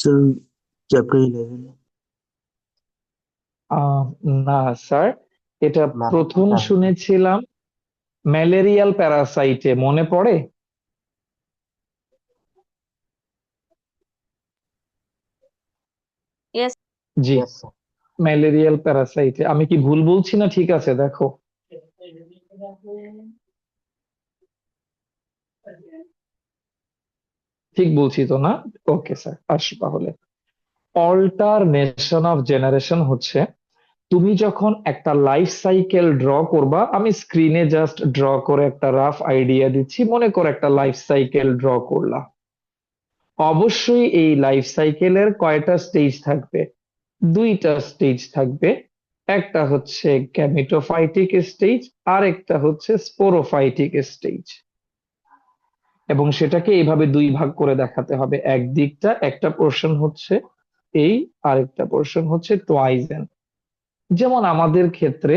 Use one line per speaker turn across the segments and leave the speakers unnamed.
Still chapter 11.
আহ না sir, এটা
Math
প্রথম
chapter.
শুনেছিলাম ম্যালেরিয়াল প্যারাসাইটে, মনে পড়ে?
Yes,
জি,
Yes, sir.
ম্যালেরিয়াল প্যারাসাইটে। আমি কি ভুল বলছি না ঠিক আছে? দেখো, ঠিক বলছি তো না? ওকে স্যার, আসো তাহলে। অল্টারনেশন অফ জেনারেশন হচ্ছে তুমি যখন একটা লাইফ সাইকেল ড্র করবা। আমি স্ক্রিনে জাস্ট ড্র করে একটা রাফ আইডিয়া দিচ্ছি। মনে করো একটা লাইফ সাইকেল ড্র করলা। অবশ্যই এই লাইফ সাইকেলের কয়টা স্টেজ থাকবে? দুইটা স্টেজ থাকবে। একটা হচ্ছে গ্যামেটোফাইটিক স্টেজ, আর একটা হচ্ছে স্পোরোফাইটিক স্টেজ। এবং সেটাকে এইভাবে দুই ভাগ করে দেখাতে হবে। একদিকটা একটা পোর্শন হচ্ছে এই, আরেকটা পোর্শন হচ্ছে টোয়াইজেন। যেমন আমাদের ক্ষেত্রে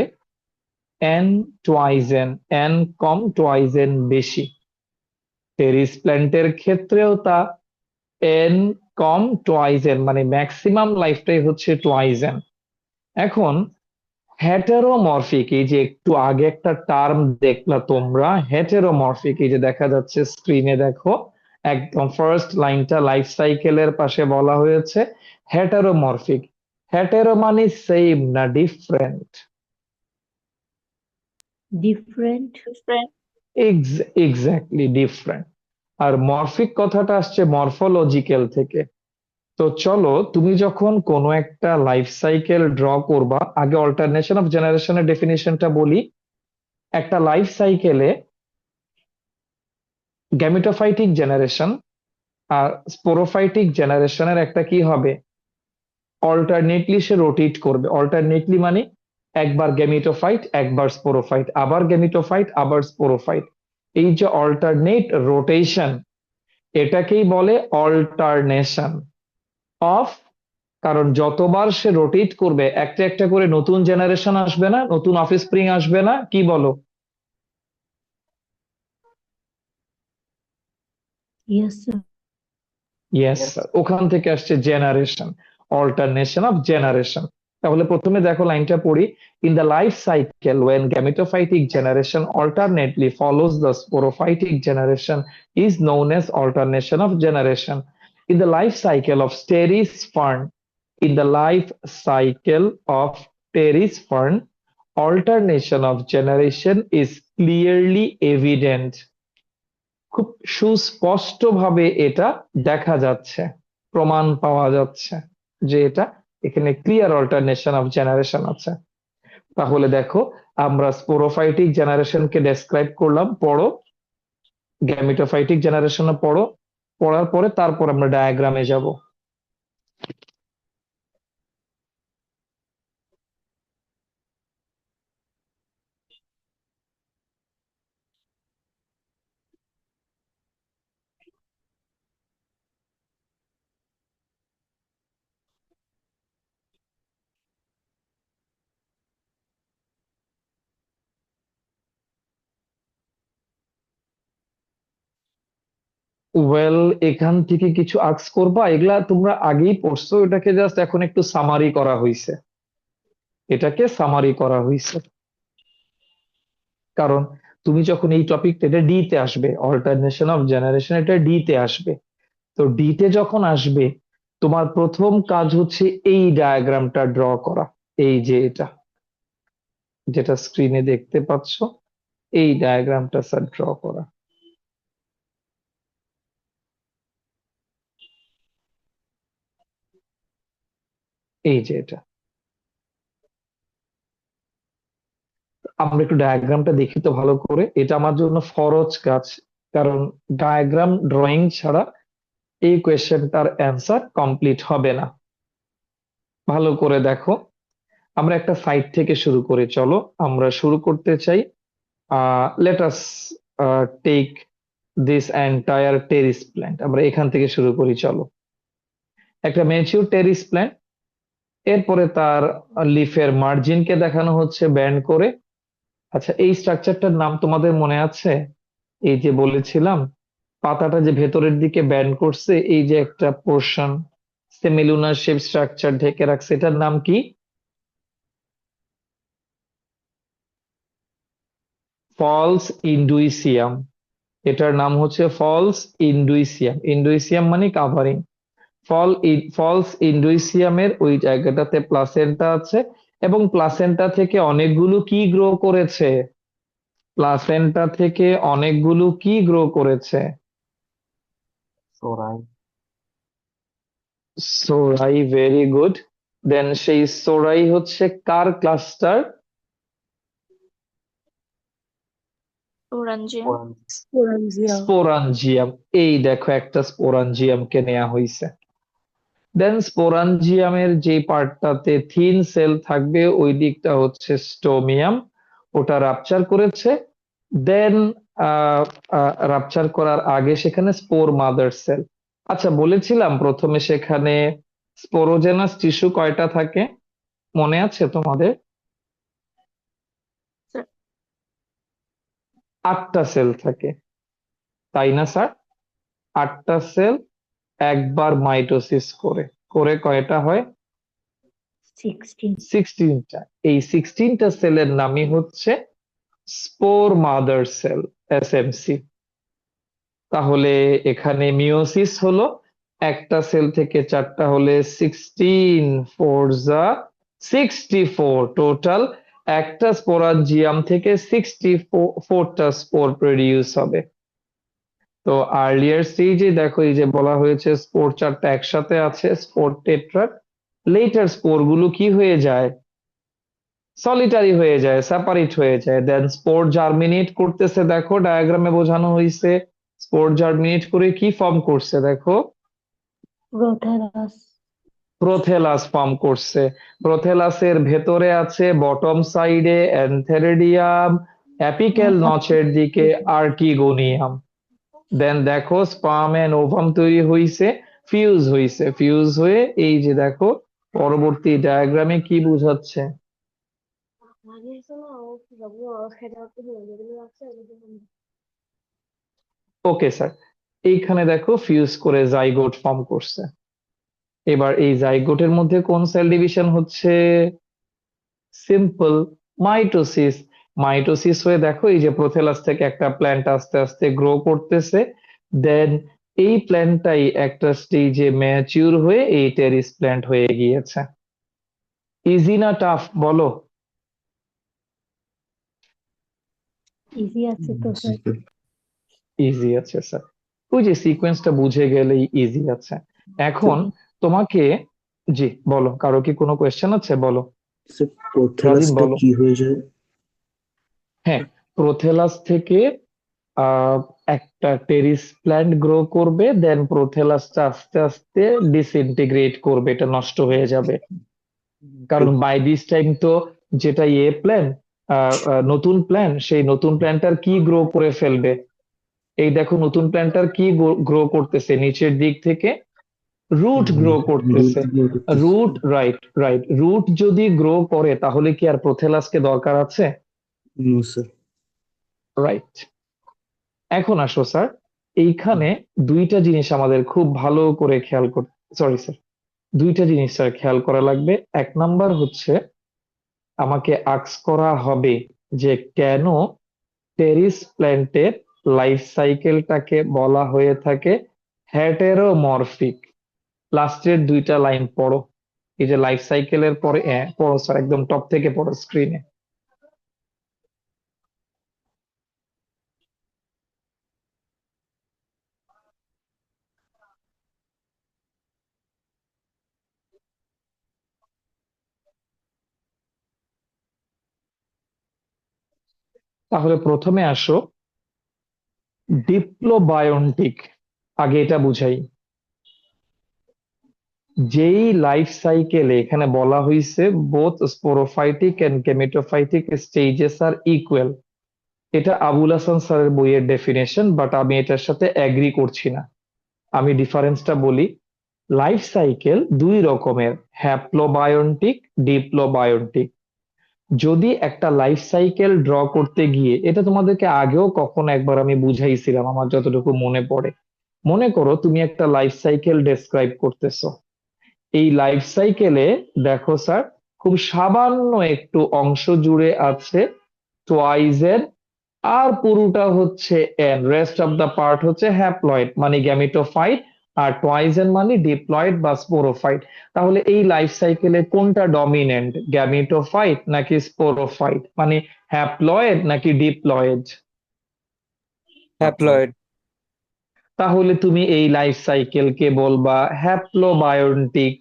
এন টোয়াইজেন, এন কম টোয়াইজেন বেশি। টেরিস প্ল্যান্টের ক্ষেত্রেও তা এন কম টোয়াইজেন, মানে ম্যাক্সিমাম লাইফটাই হচ্ছে টোয়াইজেন। এখন হেটেরোমরফিক, এই যে একটু আগে একটা টার্ম দেখলা তোমরা, হেটেরোমরফিক, এই যে দেখা যাচ্ছে স্ক্রিনে, দেখো একদম ফার্স্ট লাইনটা লাইফ সাইকেলের পাশে বলা হয়েছে হেটেরোমরফিক। হেটেরো মানে সেম না different?
different.
different.
Exactly different. আর মরফিক কথাটা আসছে মরফোলজিক্যাল থেকে। তো চলো, তুমি যখন কোনো একটা লাইফ সাইকেল ড্র করবা, আগে অল্টারনেশন অফ জেনারেশনের ডেফিনিশনটা বলি। একটা লাইফ সাইকেলে গ্যামেটোফাইটিক জেনারেশন আর স্পোরোফাইটিক জেনারেশনের একটা কি হবে, অল্টারনেটলি সে রোটেট করবে। অল্টারনেটলি মানে একবার গ্যামেটোফাইট, একবার স্পোরোফাইট, আবার গ্যামেটোফাইট, আবার স্পোরোফাইট। এই যে অল্টারনেট রোটেশন, এটাকেই বলে অল্টারনেশন অফ। কারণ যতবার সে রোটেট করবে, একটা একটা করে নতুন জেনারেশন আসবে না, নতুন অফস্প্রিং আসবে না, কি বলো?
Yes, sir.
Yes
Yes.
Sir, ওখান থেকে আসছে জেনারেশন, অল্টারনেশন অফ জেনারেশন। তাহলে প্রথমে দেখো লাইনটা পড়ি। In the life cycle when gametophytic generation alternately follows the sporophytic generation is known as alternation of generation. In the life cycle of Pteris fern, in the life cycle of Pteris fern, alternation of generation is clearly evident. খুব সুস্পষ্টভাবে এটা দেখা যাচ্ছে, প্রমাণ পাওয়া যাচ্ছে যে এটা এখানে ক্লিয়ার অল্টারনেশন অফ জেনারেশন আছে। তাহলে দেখো, আমরা স্পোরোফাইটিক জেনারেশনকে ডেসক্রাইব করলাম, পড়ো। গ্যামেটোফাইটিক জেনারেশনে পড়ো। পড়ার পরে তারপর আমরা ডায়াগ্রামে যাব। ওয়েল, এখান থেকে কিছু আক্স করবা? এগুলা তোমরা আগেই পড়ছো, এটাকে জাস্ট এখন একটু সামারি করা হয়েছে। এটাকে সামারি করা হয়েছে কারণ তুমি যখন এই টপিকটা, এটা ডি তে আসবে, অল্টারনেশন অফ জেনারেশন, এটা ডি তে আসবে। তো ডি তে যখন আসবে, তোমার প্রথম কাজ হচ্ছে এই ডায়াগ্রামটা ড্র করা। এই যে এটা, যেটা স্ক্রিনে দেখতে পাচ্ছ, এই ডায়াগ্রামটা স্যার ড্র করা। এই যে এটা, আমরা একটু ডায়াগ্রামটা দেখি তো ভালো করে। এটা আমার জন্য ফরজ কাজ, কারণ ডায়াগ্রাম ড্রয়িং ছাড়া এই কোয়েশ্চেনটার অ্যান্সার কমপ্লিট হবে না। ভালো করে দেখো, আমরা একটা সাইড থেকে শুরু করি। চলো, আমরা শুরু করতে চাই। Let us take this entire terrace plant. আমরা এখান থেকে শুরু করি, চলো। একটা ম্যাচিউর টেরিস প্ল্যান্ট, এরপরে তার লিফের মার্জিনকে দেখানো হচ্ছে ব্যান্ড করে। আচ্ছা, এই স্ট্রাকচারটার নাম তোমাদের মনে আছে? এই যে বলেছিলাম, পাতাটা যে ভেতরের দিকে ব্যান্ড করছে, এই যে একটা পোর্শন, সেমিলুনার শেপ স্ট্রাকচার ঢেকে রাখছে, এটার নাম কি? ফলস ইন্ডুইসিয়াম। এটার নাম হচ্ছে ফলস ইন্ডুইসিয়াম। ইন্ডুইসিয়াম মানে কাভারিং। ফলস ইন্ডুইসিয়ামের ওই জায়গাটাতে প্লাসেন্টা আছে, এবং প্লাসেন্টা থেকে অনেকগুলো কি গ্রো করেছে? প্লাসেন্টা থেকে অনেকগুলো কি গ্রো করেছে?
সোরাই।
সোরাই, ভেরি গুড। দেন সেই সোরাই হচ্ছে কার ক্লাস্টার?
Orangium.
Sporangium.
স্পোরাঞ্জিয়াম। এই দেখো একটা স্পোরাঞ্জিয়ামকে নেওয়া হয়েছে। দেন স্পোরাঞ্জিয়ামের যে পার্টটাতে থিন সেল থাকবে ওই দিকটা হচ্ছে স্টোমিয়াম, ওটা রাপচার করেছে। দেন রাপচার করার আগে সেখানে স্পোর মাদার সেল। আচ্ছা, বলেছিলাম প্রথমে সেখানে স্পোরোজেনাস টিস্যু কয়টা থাকে, মনে আছে তোমাদের?
Sir,
8টা সেল থাকে, তাই না স্যার? 8টা সেল একবার মাইটোসিস করে করে কয়টা হয়?
16.
16টা। এই 16টা সেলের নামই হচ্ছে স্পোর মাদার সেল, এসএমসি। তাহলে এখানে মিওসিস হলো একটা সেল থেকে 4টা হলে 16, 4 যা 64 টোটাল। একটা স্পোরাঞ্জিয়াম থেকে 64টা স্পোর প্রডিউস হবে। তো আর্লিয়ার স্টেজে দেখো এই যে বলা হয়েছে স্পোর 4টা একসাথে আছে, স্পোর টেট্রাড। লেটার স্পোর গুলো কি হয়ে যায়? সলিটারি হয়ে যায়, সেপারেট হয়ে যায়। দেন স্পোর জার্মিনেট করতেছে, দেখো ডায়াগ্রামে বোঝানো হয়েছে। স্পোর জার্মিনেট করে কি ফর্ম করছে দেখো?
Prothallus.
প্রোথেলাস ফর্ম করছে। প্রোথেলাসের ভেতরে আছে বটম সাইডে অ্যানথেরিডিয়াম, অ্যাপিক্যাল নচের দিকে আর্কিগোনিয়াম। দেন দেখো স্পার্ম এন্ড ওভাম তৈরি হইছে, ফিউজ হইছে, ফিউজ হয়ে এই যে দেখো পরবর্তী ডায়াগ্রামে কি বোঝাচ্ছে? ওকে স্যার, এইখানে দেখো ফিউজ করে জাইগোট ফর্ম করছে। এবার এই জাইগোটের মধ্যে কোন সেল ডিভিশন হচ্ছে? Simple, mitosis. মাইটোসিস হয়ে দেখো এই যে প্রোথেলাস থেকে একটা প্ল্যান্ট আস্তে আস্তে গ্রো করতেছে। দেন এই প্ল্যান্টটাই একটা স্টেজে ম্যাচিউর হয়ে এই টেরিস প্ল্যান্ট হয়ে গিয়েছে। ইজি না টাফ বলো?
Easy আছে তো স্যার।
ইজি আছে স্যার, ওই যে সিকোয়েন্সটা বুঝে গেলেই ইজি আছে। এখন তোমাকে, জি বলো, কারো কি কোনো কোয়েশ্চেন আছে? বলো
স্যার
রাজিন,
প্রোথেলাসটা
বলো।
কি হয়ে যায়?
হ্যাঁ, প্রোথেলাস থেকে আহ একটা টেরিস প্ল্যান্ট গ্রো করবে, দেন প্রোথেলাসটা আস্তে আস্তে ডিসইন্টিগ্রেট করবে, এটা নষ্ট হয়ে যাবে। কারণ বাই দিস টাইম তো যেটা প্ল্যান, নতুন প্ল্যান, সেই নতুন প্ল্যান্টটার কি গ্রো করে ফেলবে? এই দেখো নতুন প্ল্যান্টটার কি গ্রো করতেছে নিচের দিক থেকে? রুট গ্রো
রুট
করতেছে।
গ্রো করতেছে।
রুট, রাইট রাইট, রুট যদি গ্রো করে তাহলে কি আর প্রোথেলাসকে দরকার আছে?
No sir.
রাইট। এখন আসো স্যার, এইখানে দুইটা জিনিস আমাদের খুব ভালো করে খেয়াল করতে, সরি স্যার, দুইটা জিনিস স্যার খেয়াল করা লাগবে। এক নাম্বার হচ্ছে আমাকে আস্ক করা হবে যে কেন টেরিস প্ল্যান্টের লাইফ সাইকেলটাকে বলা হয়ে থাকে হেটেরোমরফিক। লাস্টের দুইটা লাইন পড়ো, এই যে লাইফ সাইকেলের পরে পড়ো স্যার, একদম টপ থেকে পড়ো স্ক্রিনে। তাহলে প্রথমে আসো ডিপ্লোবায়োন্টিক, আগে এটা বুঝাই। যেই লাইফ সাইকেলে এখানে বলা হয়েছে both sporophytic and gametophytic stages are equal, এটা আবুল হাসান স্যারের বইয়ের ডেফিনেশন, বাট আমি এটার সাথে এগ্রি করছি না। আমি ডিফারেন্সটা বলি। লাইফ সাইকেল দুই রকমের, হ্যাপ্লোবায়োন্টিক, ডিপ্লোবায়োন্টিক। যদি একটা লাইফ সাইকেল ড্র করতে গিয়ে, এটা তোমাদেরকে আগেও কখনো একবার আমি বুঝাইছিলাম আমার যতটুকু মনে পড়ে। মনে করো তুমি একটা লাইফ সাইকেল ডেসক্রাইব করতেছো, এই লাইফ সাইকেলে দেখো স্যার, খুব সামান্য একটু অংশ জুড়ে আছে টয়েজের, আর পুরোটা হচ্ছে N, rest of the part হচ্ছে হ্যাপ্লয়েড মানে গ্যামিটোফাইট, আর টয়েজেন মানে ডিপ্লয়েড বা স্পোরোফাইট। তাহলে এই লাইফ সাইকেলে কোনটা ডমিনেন্ট, গ্যামিটোফাইট নাকি স্পোরোফাইট, মানে হ্যাপ্লয়েড নাকি ডিপ্লয়েড?
হ্যাপ্লয়েড।
তাহলে তুমি এই লাইফ সাইকেলকে বলবা হ্যাপ্লোবায়োন্টিক,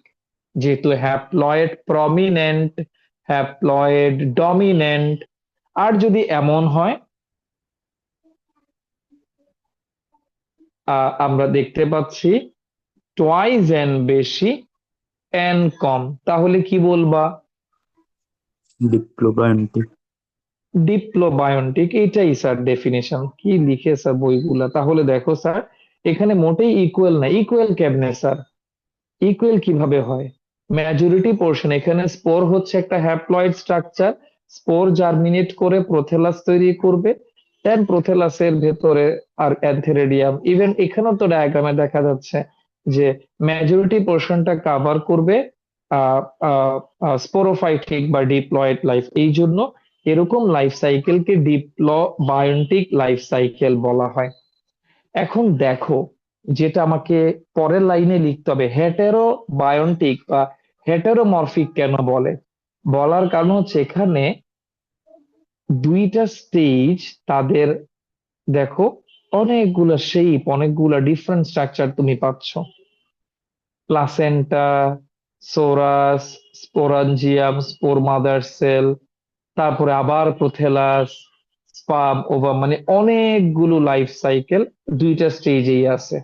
যেহেতু হ্যাপ্লয়েড প্রমিনেন্ট, হ্যাপ্লয়েড ডমিনেন্ট। আর যদি এমন হয় আমরা দেখতে পাচ্ছি টয়েজ এন বেশি এন কম, তাহলে কি বলবা?
ডিপ্লোবায়োন্টিক।
ডিপ্লোবায়োন্টিক, এটাই স্যার ডেফিনিশন। কি লিখে স্যার বইগুলা! তাহলে দেখো স্যার, এখানে মোটেই ইকুয়াল না। ইকুয়াল কেমনে স্যার? ইকুয়াল কিভাবে হয়? মেজরিটি পোর্শন, এখানে স্পোর হচ্ছে একটা হ্যাপ্লয়েড স্ট্রাকচার, স্পোর জার্মিনেট করে প্রোথেলাস তৈরি করবে, দেন প্রোথেলাসের ভেতরে আর অ্যান্থেরিডিয়াম। ইভেন এখানেও তো ডায়াগ্রামে দেখা যাচ্ছে যে মেজরিটি পোর্শনটা কভার করবে স্পোরোফাইটিক বা ডিপ্লয়েড লাইফ। এই জন্য এরকম লাইফ সাইকেলকে ডিপ্লোবায়োন্টিক লাইফ সাইকেল বলা হয়। এখন দেখো, যেটা আমাকে পরের লাইনে লিখতে হবে, হেটেরোবায়োন্টিক বা হেটেরোমরফিক কেন বলে? বলার কারণ হচ্ছে এখানে দুইটা স্টেজ, তাদের দেখো অনেকগুলা শেপ, অনেকগুলা ডিফারেন্ট স্ট্রাকচার তুমি পাচ্ছ। Placenta, Soros, sporangium, spore mother sell, তারপরে আবার প্রোথেলাস, স্পাম, ওভাম, মানে অনেকগুলো লাইফ সাইকেল দুইটা স্টেজেই আছে।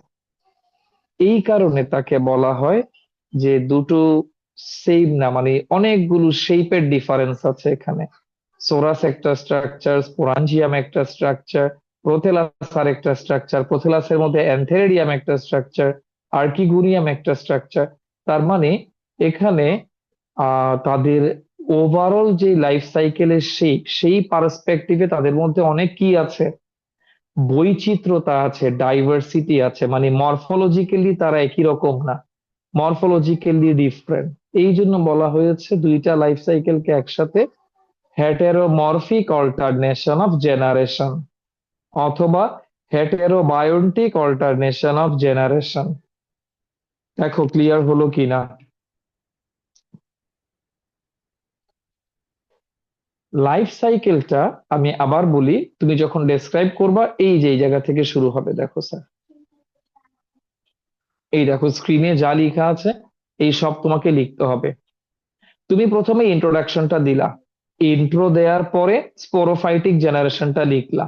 এই কারণে তাকে বলা হয় যে দুটো সেম না, মানে অনেকগুলো শেপের ডিফারেন্স আছে এখানে। সোরাস একটা স্ট্রাকচার, স্পোরাঞ্জিয়াম একটা স্ট্রাকচার, প্রোথেলাস আর একটা স্ট্রাকচার, প্রোথেলাসের মধ্যে অ্যান্থেরিডিয়াম একটা স্ট্রাকচার, আর্কিগুনিয়াম একটা স্ট্রাকচার। তার মানে এখানে তাদের ওভারঅল যে লাইফ সাইকেলের সেই পার্সপেক্টিভে তাদের মধ্যে অনেক কি আছে, বৈচিত্র্যতা আছে, ডাইভার্সিটি আছে, মানে মরফোলজিক্যালি তারা একই রকম না, মরফোলজিক্যালি ডিফারেন্ট। এই জন্য বলা হয়েছে দুইটা লাইফ সাইকেলকে একসাথে হেটেরোমরফিক অল্টারনেশন অফ জেনারেশন অথবা হেটেরোবায়োন্টিক অল্টারনেশন অফ জেনারেশন। দেখো ক্লিয়ার হলো কিনা? লাইফ সাইকেলটা আমি আবার বলি, তুমি যখন ডেসক্রাইব করবা এই যে এই জায়গা থেকে শুরু হবে। দেখো স্যার, এই দেখো স্ক্রিনে যা লেখা আছে এই সব তোমাকে লিখতে হবে। তুমি প্রথমে ইন্ট্রোডাকশনটা দিলা, ইন্ট্রো দেওয়ার পরে স্পোরোফাইটিক জেনারেশনটা লিখলা,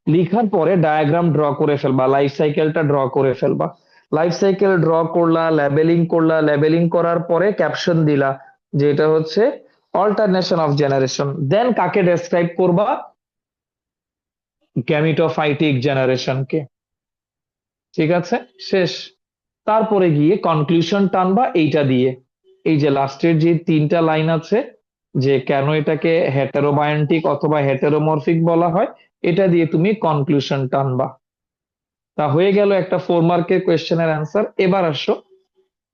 লিখার পরে ডায়াগ্রাম ড্র করে ফেলবা, লাইফ সাইকেলটা ড্র করে ফেলবা। লাইফ সাইকেল ড্র করলা, লেবেলিং করলা, লেবেলিং করার পরে ক্যাপশন দিলা যে এটা হচ্ছে অল্টারনেশন অফ জেনারেশন। দেন কাকে ডেসক্রাইব করবা? গ্যামিটোফাইটিক জেনারেশনকে। ঠিক আছে, শেষ। তারপরে গিয়ে কনক্লুশন টানবা এইটা দিয়ে, এই যে লাস্টের যে তিনটা লাইন আছে, যে কেন এটাকে হেটেরোবায়োন্টিক অথবা হেটেরোমরফিক বলা হয়, এটা দিয়ে তুমি কনক্লুশন টানবা। তা হয়ে গেল একটা 4 মার্কের কোয়েশ্চেনের অ্যান্সার। এবার আসো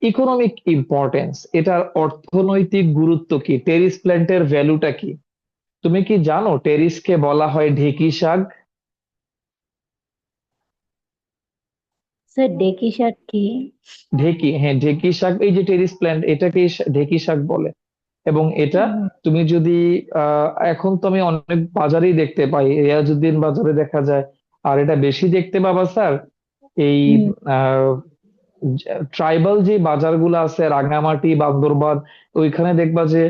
ইকোনমিক ইম্পর্টেন্স, এটার অর্থনৈতিক গুরুত্ব কি, টেরিস প্ল্যান্টের ভ্যালুটা কি? তুমি কি জানো টেরিসকে বলা হয় ঢেকি শাক?
স্যার ডেকি শাক কি?
ঢেকি, হ্যাঁ ঢেকি শাক, এই যে টেরিস প্ল্যান্ট এটাকেই ঢেকি শাক বলে। এবং এটা তুমি যদি এখন তো আমি অনেক বাজারেই দেখতে পাই, রিয়াজুদ্দিন বাজারে দেখা যায়। আর এটা বেশি দেখতে পাবা স্যার এই ট্রাইবাল যে বাজারগুলো আছে, রাঙামাটি, বান্দরবান, ওইখানে দেখবা যে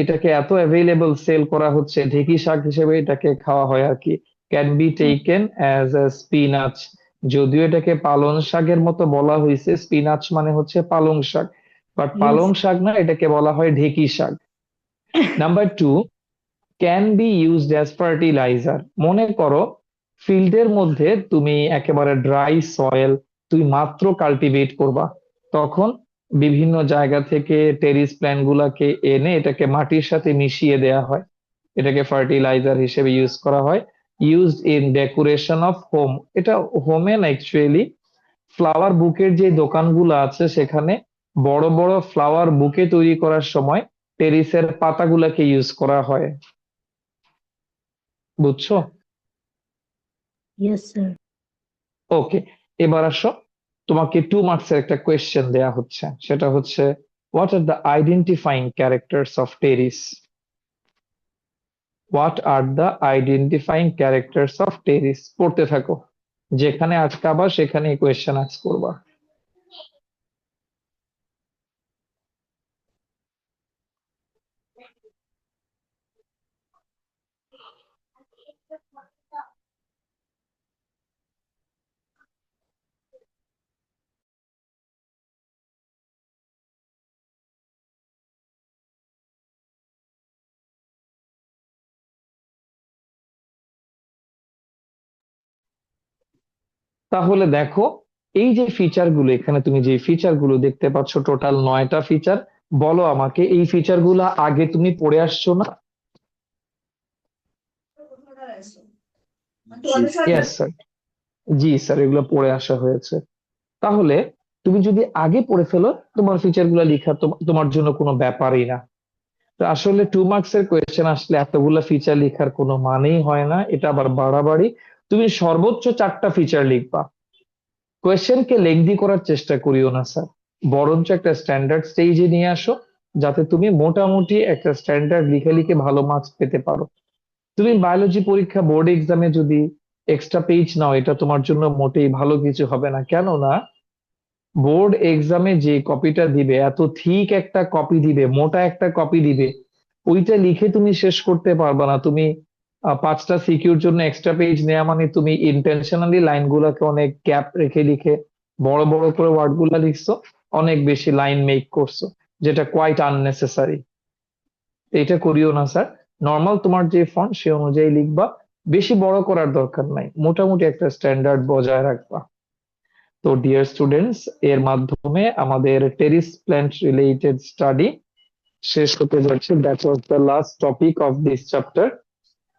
এটাকে এত অ্যাভেলেবল সেল করা হচ্ছে, ঢেঁকি শাক হিসেবে এটাকে খাওয়া হয় আর কি। Can be taken as a spinach, যদিও এটাকে পালং শাকের মতো বলা হয়েছে, স্পিনাচ মানে হচ্ছে পালং শাক, বাট পালং শাক না, এটাকে বলা হয় ঢেঁকি শাক। Number 2, can be used as fertiliser. মনে করো ফিল্ডের মধ্যে তুমি একেবারে ড্রাই সয়েল, তুমি মাত্র কাল্টিভেট করবা, তখন বিভিন্ন জায়গা থেকে টেরিস প্ল্যান্ট গুলাকে এনে এটাকে মাটির সাথে মিশিয়ে দেয়া হয়, এটাকে ফার্টিলাইজার হিসেবে ইউজ করা হয়। Used in decoration of home, এটা হোমে না অ্যাকচুয়ালি ফ্লাওয়ার বুকের যে দোকানগুলো আছে সেখানে বড় বড় ফ্লাওয়ার বুকে তৈরি করার সময় টেরিসের পাতাগুলাকে ইউজ করা হয়। বুঝছো?
Yes, sir.
ওকে, এবার আসো, তোমাকে 2 মার্কসের একটা কোয়েশ্চেন দেয়া হচ্ছে, সেটা হচ্ছে what are the identifying characters of teres? What are the identifying characters of teres? পড়তে থাকো, যেখানে আটকাবা সেখানে কোয়েশ্চেন আস্ক করবা। তাহলে দেখো, এই যে ফিচার গুলো, এখানে তুমি যে ফিচার গুলো দেখতে পাচ্ছ, টোটাল 9টা ফিচার। বলো আমাকে, এই ফিচার গুলো আগে তুমি পড়ে আসছো না? ইয়েস স্যার, জি স্যার, এগুলো পড়ে আসা হয়েছে। তাহলে তুমি যদি আগে পড়ে ফেলো, তোমার ফিচার গুলো লেখা তোমার জন্য কোনো ব্যাপারই না। তো আসলে 2 মার্কসের কোয়েশ্চেন আসলে এতগুলা ফিচার লেখার কোনো মানেই হয় না, এটা আবার বাড়াবাড়ি। তুমি সর্বোচ্চ 4টা ফিচার লিখবা। কোয়েশ্চেনকে লেংদি করার চেষ্টা করিও না স্যার, বরঞ্চ একটা স্ট্যান্ডার্ড স্টেজে নিয়ে আসো, যাতে তুমি মোটামুটি একটা স্ট্যান্ডার্ড লিখে লিখে ভালো মার্কস পেতে পারো। তুমি বায়োলজি পরীক্ষা বোর্ড এক্সামে যদি এক্সট্রা পেজ নাও, এটা তোমার জন্য মোটেই ভালো কিছু হবে না। কেননা বোর্ড এক্সামে যে কপিটা দিবে, এত থিক একটা কপি দিবে, মোটা একটা কপি দিবে, ওইটা লিখে তুমি শেষ করতে পারবে না। তুমি 5টা সিকিউর জন্য এক্সট্রা পেজ নেওয়া মানে তুমি ইন্টেনশনালি লাইনগুলোকে অনেক গ্যাপ রেখে লিখে বড় বড় করে ওয়ার্ড গুলা লিখছো, অনেক বেশি লাইন মেক করছো, যেটা কোয়াইট আননেসেসারি। এটা করিও না স্যার। নর্মাল তোমার যে ফন্ট সে অনুযায়ী লিখবা, বেশি বড় করার দরকার নাই, মোটামুটি একটা স্ট্যান্ডার্ড বজায় রাখবা। তো ডিয়ার স্টুডেন্টস, এর মাধ্যমে আমাদের টেরিস প্ল্যান্ট রিলেটেড স্টাডি শেষ হতে যাচ্ছে। That was the last topic of this chapter.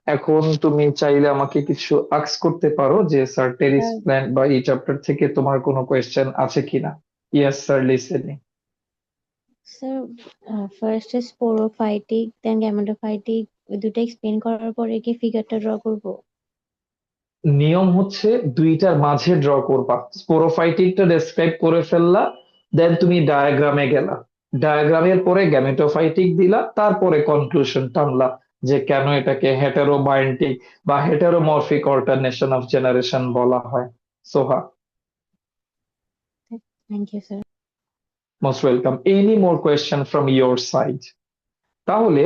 এখন তুমি চাইলে আমাকে কিছু আস্ক করতে পারো যে স্যার, টেরিস
Sir,
প্ল্যান্ট বা এই চ্যাপ্টার থেকে তোমার কোনো কোয়েশ্চেন আছে কিনা। Yes sir, listening.
Sir, first sporophytic then gametophytic, ওই দুটো এক্সপ্লেন করার পরে কি ফিগারটা ড্র করব?
নিয়ম হচ্ছে দুইটার মাঝে ড্র করবা। স্পোরোফাইটিকটা ডেসক্রাইব করে ফেললা, দেন তুমি ডায়াগ্রামে গেলা, ডায়াগ্রামের পরে গ্যামেটোফাইটিক দিলা, তারপরে কনক্লুশন টানলা যে কেন এটাকে হেটেরোবায়োন্টিক বা হেটেরোমরফিক অল্টারনেশন অফ জেনারেশন বলা হয়। Soha,
thank you sir.
Most welcome. Any more question from your side? তাহলে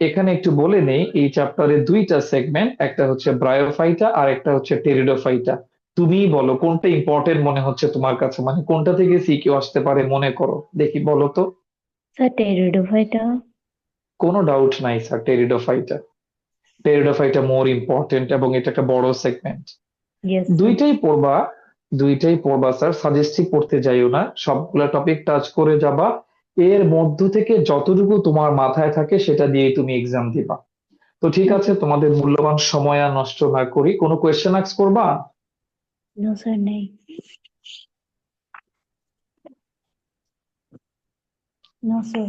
এখানে একটু বলে নেই, এই চ্যাপ্টারে 2টা সেগমেন্ট, একটা হচ্ছে ব্রায়োফাইটা আর একটা হচ্ছে টেরিডোফাইটা। তুমি বলো কোনটা ইম্পর্টেন্ট মনে হচ্ছে তোমার কাছে, মানে কোনটা থেকে সিকিউ আসতে পারে মনে করো, দেখি বলো তো।
sir, pteridophyta.
কোনো ডাউট নাই sir, pteridophyta. Pteridophyta more important এবং এটা একটা বড় সেগমেন্ট।
Yes, sir.
দুইটাই পড়বা, দুইটাই পড়বা স্যার, সাজেস্টই পড়তে যাইও না, সবগুলা টপিক টাচ করে যাবা। এর মধ্য থেকে যতটুকু তোমার মাথায় থাকে সেটা দিয়ে তুমি এক্সাম দিবা। তো ঠিক আছে,
Okay.
তোমাদের মূল্যবান সময় আর নষ্ট না করি, কোনো কোয়েশ্চেন আস্ক করবা?
No, sir, nahi. No, sir.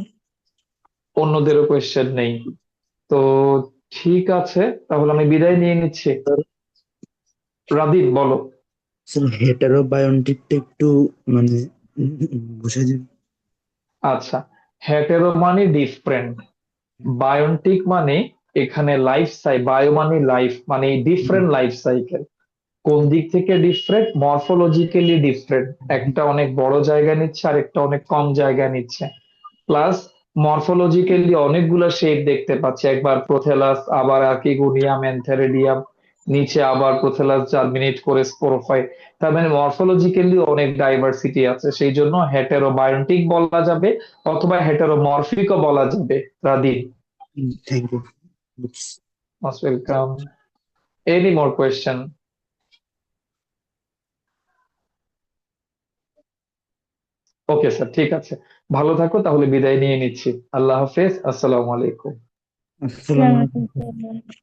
অন্যদেরও কোয়েশ্চেন নেই? তো ঠিক আছে, তাহলে আমি বিদায় নিয়ে নিচ্ছি। রাদীপ বলো।
স্যার হেটারোবায়োন্টিকটা একটু মানে বুঝে দিন।
আচ্ছা, হেটেরো মানে ডিফারেন্ট, বায়োন্টিক মানে এখানে লাইফ বায়ো মানে লাইফ, মানে ডিফারেন্ট লাইফ সাইকেল। কোন দিক থেকে ডিফারেন্ট? মরফোলজিক্যালি ডিফারেন্ট, একটা অনেক বড় জায়গা নিচ্ছে আর একটা অনেক কম জায়গা নিচ্ছে। প্লাস মরফোলজিক্যালি অনেকগুলা শেপ দেখতে পাচ্ছি, একবার প্রোথেলাস, আবার আর্কিগোনিয়াম, এনথেরিডিয়াম, নিচে আবার প্রোথেলাস জার্মিনেট করে স্পোরোফাইট। তার মানে মরফোলজিক্যালি অনেক ডাইভার্সিটি আছে, সেই জন্য হেটেরোবায়োন্টিক বলা যাবে, অথবা হেটেরোমরফিকও বলা যাবে। Radip,
thank you.
Most welcome. Any more question? Okay sir, ঠিক আছে, ভালো থাকো, তাহলে বিদায় নিয়ে নিচ্ছি। আল্লাহ হাফেজ, আসসালামু আলাইকুম।
আসসালামু আলাইকুম।
Assalamualaikum, sir.